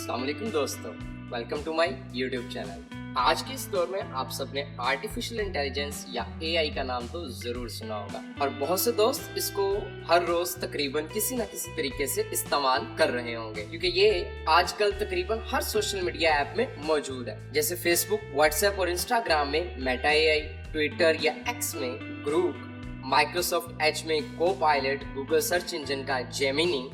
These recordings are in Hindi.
अस्सलाम वालेकुम दोस्तों, welcome to my YouTube channel. आज के इस दौर में आप सबने आर्टिफिशियल इंटेलिजेंस या एआई का नाम तो जरूर सुना होगा और बहुत से दोस्त इसको हर रोज तकरीबन किसी न किसी तरीके से इस्तेमाल कर रहे होंगे, क्योंकि ये आजकल तकरीबन हर सोशल मीडिया ऐप में मौजूद है। जैसे फेसबुक, व्हाट्सएप और इंस्टाग्राम में मेटा एआई, ट्विटर या एक्स में ग्रुप, माइक्रोसॉफ्ट एज में कोपायलट, गूगल सर्च इंजन का जेमिनी,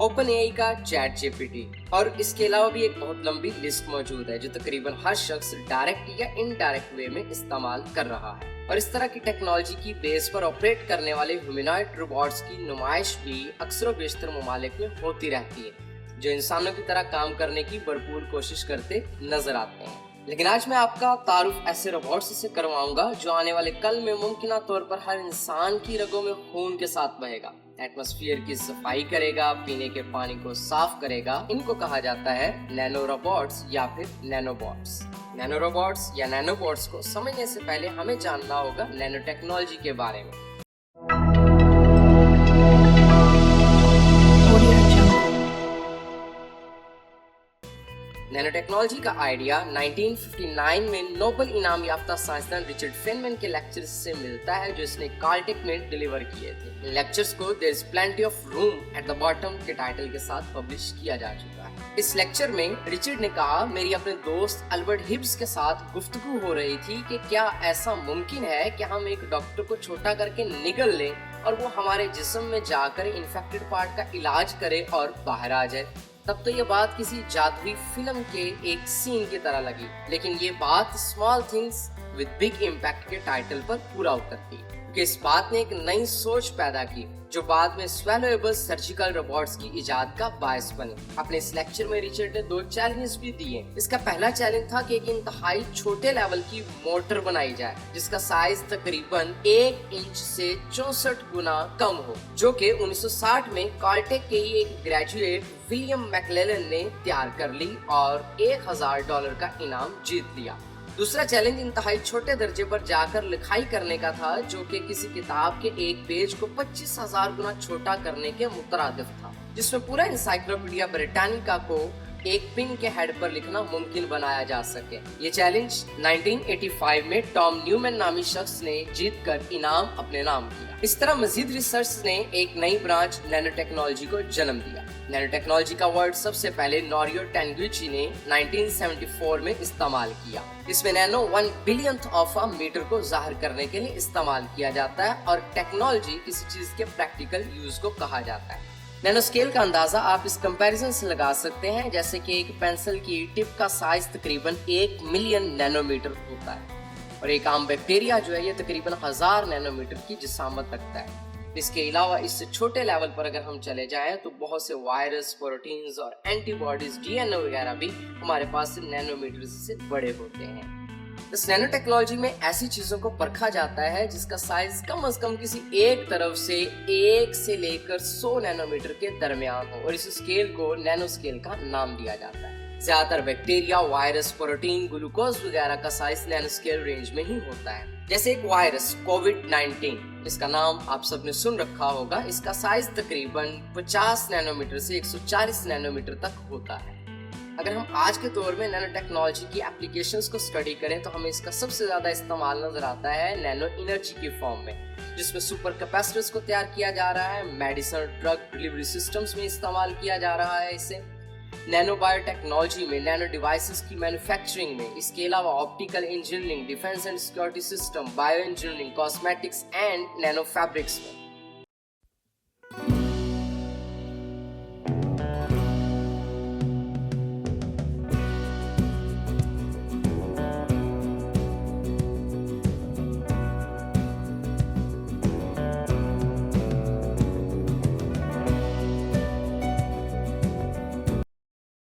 ओपन एआई का चैट जीपीटी और इसके अलावा भी एक बहुत लंबी लिस्ट मौजूद है जो तकरीबन हर शख्स डायरेक्ट या इनडायरेक्ट वे में इस्तेमाल कर रहा है। और इस तरह की टेक्नोलॉजी की बेस पर ऑपरेट करने वाले ह्यूमनॉइड रोबोट्स की नुमाइश भी अक्सर बेशतर ममालिक में होती रहती है जो इंसानों की तरह काम करने की भरपूर कोशिश करते नजर आते हैं। लेकिन आज मैं आपका तारुफ ऐसे रोबोट्स से करवाऊंगा जो आने वाले कल में मुमकिन तौर पर हर इंसान की रगों में खून के साथ बहेगा, एटमॉस्फेयर की सफाई करेगा, पीने के पानी को साफ करेगा। इनको कहा जाता है नैनो रोबोट्स या फिर नैनोबॉट्स। नैनो रोबोट्स या नैनोबॉट्स को समझने से पहले हमें जानना होगा नैनो टेक्नोलॉजी के बारे में। नैनो टेक्नोलॉजी का आइडिया 1959 में नोबेल इनाम याफ्ता साइंसदान रिचर्ड फेनमैन के लेक्चर्स से मिलता है जो इसने काल्टेक में डिलीवर किए थे। लेक्चर्स को there is plenty of room at the bottom के टाइटल के साथ पब्लिश किया जा चुका है। इस लेक्चर में रिचर्ड ने कहा, मेरी अपने दोस्त अल्बर्ट हिब्स के साथ गुफ्तगू हो रही थी कि क्या ऐसा मुमकिन है कि हम एक डॉक्टर को छोटा करके निगल लें और वो हमारे जिस्म में जाकर इन्फेक्टेड पार्ट का इलाज करे और बाहर आ जाए। तब तो ये बात किसी जादुई फिल्म के एक सीन की तरह लगी, लेकिन ये बात small things with big impact के टाइटल पर पूरा उतरती, क्योंकि इस बात ने एक नई सोच पैदा की जो बाद में स्वैलोएबल सर्जिकल रोबोट्स की इजाद का बायस बने। अपने इस लेक्चर में रिचर्ड ने 2 चैलेंजेस भी दिए। इसका पहला चैलेंज था कि एक इंतहाई छोटे लेवल की मोटर बनाई जाए जिसका साइज तकरीबन 1 इंच से 64 गुना कम हो, जो कि 1960 में काल्टेक के ही एक ग्रेजुएट विलियम मैकलेलन ने तैयार कर ली और $1000 का इनाम जीत लिया। दूसरा चैलेंज इंतहाई छोटे दर्जे पर जाकर लिखाई करने का था, जो कि किसी किताब के एक पेज को 25,000 गुना छोटा करने के मुतरादिफ था, जिसमें पूरा एनसाइक्लोपीडिया ब्रिटानिका को एक पिन के हेड पर लिखना मुमकिन बनाया जा सके। ये चैलेंज 1985 में टॉम न्यूमैन नामी शख्स ने जीत कर इनाम अपने नाम किया। इस तरह मजीद रिसर्च ने एक नई ब्रांच नैनो टेक्नोलॉजी को जन्म दिया। नैनो टेक्नोलॉजी का वर्ड सबसे पहले नोरियो टैंगुची ने 1974 में इस्तेमाल किया। इसमें nano 1 billionth of a metre को जाहिर करने के लिए इस्तेमाल किया जाता है और टेक्नोलॉजी किसी चीज के प्रैक्टिकल यूज को कहा जाता है। नैनो स्केल का अंदाजा आप इस कंपैरिजन से लगा सकते हैं, जैसे कि एक पेंसिल की टिप का साइज तकरीबन 1 मिलियन नैनोमीटर होता है और एक आम बैक्टीरिया जो है ये तकरीबन 1000 नैनोमीटर की जिसामत रखता है। इसके अलावा इससे छोटे लेवल पर अगर हम चले जाएं तो बहुत से वायरस, प्रोटीन्स और एंटीबॉडीज, डीएनए वगैरह भी हमारे पास नैनोमीटर से बड़े होते हैं। इस नैनो टेक्नोलॉजी में ऐसी चीजों को परखा जाता है जिसका साइज कम से कम किसी एक तरफ से 1 से लेकर 100 नैनोमीटर के दरमियान हो और इस स्केल को नैनो स्केल का नाम दिया जाता है। ज्यादातर बैक्टीरिया, वायरस, प्रोटीन, ग्लूकोज वगैरह का साइज नैनो स्केल रेंज में ही होता है। जैसे एक वायरस कोविड-19, इसका नाम आप सबने सुन रखा होगा। इसका साइज तकरीबन 50 नैनोमीटर से 140 नैनोमीटर तक होता है। अगर हम आज के दौर में नैनो टेक्नोलॉजी की एप्लीकेशंस को स्टडी करें तो हमें इसका सबसे ज्यादा इस्तेमाल नजर आता है नैनो एनर्जी की फॉर्म में, जिसमें सुपर कैपेसिटर्स को तैयार किया जा रहा है, मेडिसिन, ड्रग डिलीवरी सिस्टम्स में इस्तेमाल किया जा रहा है इसे, नैनो बायोटेक्नोलॉजी में, नैनो डिवाइसेस की मैन्युफैक्चरिंग में, इसके अलावा optical engineering, defence and security system, bio engineering, cosmetics and nano fabrics में।